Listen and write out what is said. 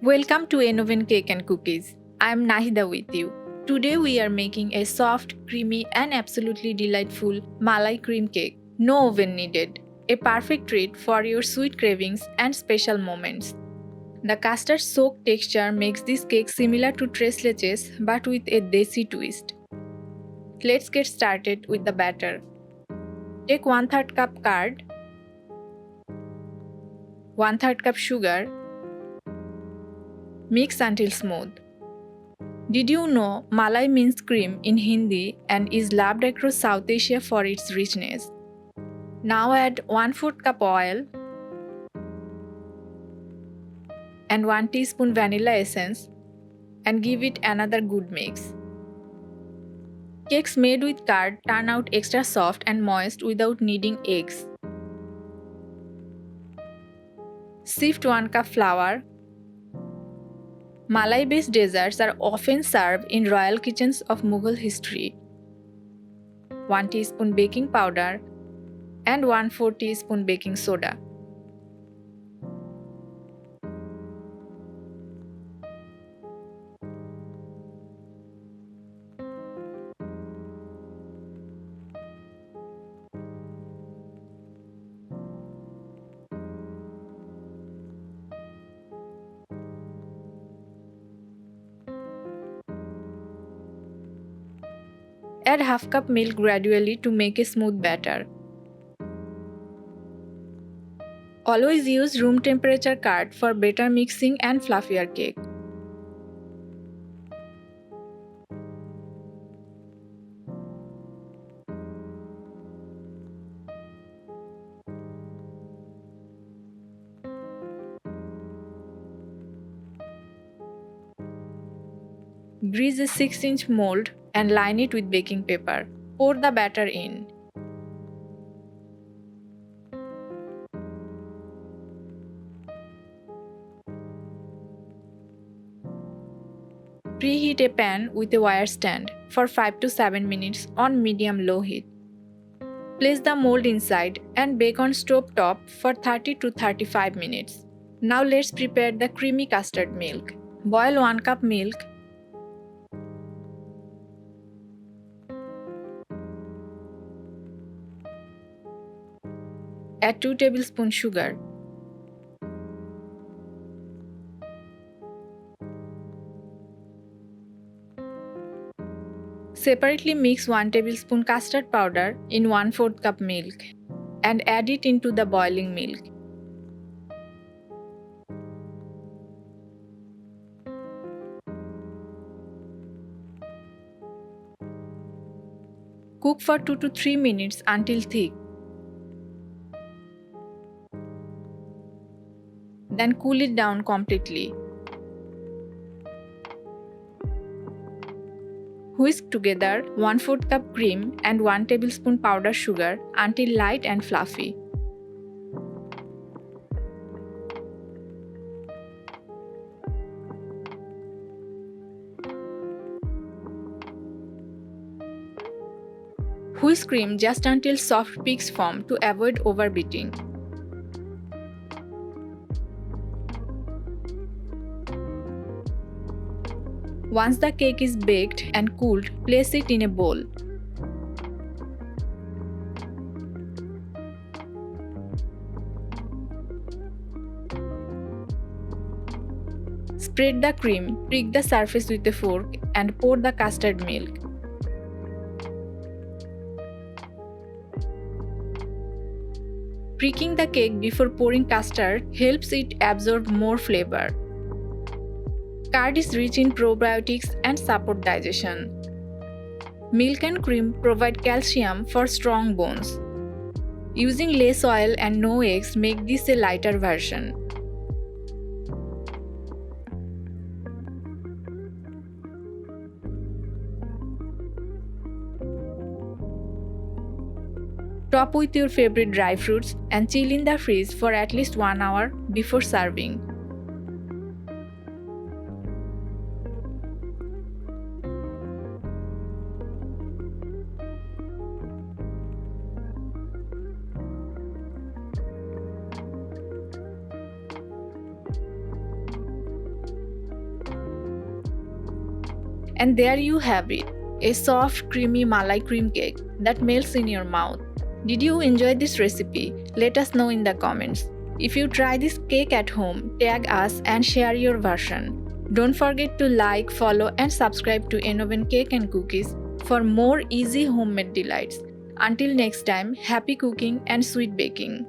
Welcome to Enoven Cake and Cookies. I am Nahida with you. Today we are making a soft, creamy and absolutely delightful Malai cream cake. No oven needed. A perfect treat for your sweet cravings and special moments. The custard soaked texture makes this cake similar to tres leches but with a desi twist. Let's get started with the batter. Take 1/3 cup curd, 1/3 cup sugar. Mix until smooth. Did you know Malai means cream in Hindi and is loved across South Asia for its richness? Now add 1/4 cup oil and 1 teaspoon vanilla essence and give it another good mix. Cakes made with curd turn out extra soft and moist without needing eggs. Sift 1 cup flour. Malai-based desserts are often served in royal kitchens of Mughal history. 1 teaspoon baking powder and 1/4 teaspoon baking soda. Add half cup milk gradually to make a smooth batter. Always use room temperature curd for better mixing and fluffier cake. Grease a 6-inch mold and line it with baking paper. Pour the batter in. Preheat a pan with a wire stand for 5 to 7 minutes on medium-low heat. Place the mold inside and bake on stove top for 30 to 35 minutes. Now let's prepare the creamy custard milk. Boil 1 cup milk. Add 2 tablespoons sugar. Separately mix 1 tablespoon custard powder in 1/4 cup milk and add it into the boiling milk. Cook for 2 to 3 minutes until thick. Then cool it down completely. Whisk together 1/4 cup cream and 1 tablespoon powdered sugar until light and fluffy. Whisk cream just until soft peaks form to avoid overbeating. Once the cake is baked and cooled, place it in a bowl. Spread the cream, prick the surface with a fork, and pour the custard milk. Pricking the cake before pouring custard helps it absorb more flavor. Curd is rich in probiotics and support digestion. Milk and cream provide calcium for strong bones. Using less oil and no eggs make this a lighter version. Top with your favorite dry fruits and chill in the fridge for at least 1 hour before serving. And there you have it, a soft, creamy Malai cream cake that melts in your mouth. Did you enjoy this recipe? Let us know in the comments. If you try this cake at home, tag us and share your version. Don't forget to like, follow and subscribe to Enoven Cake and Cookies for more easy homemade delights. Until next time, happy cooking and sweet baking.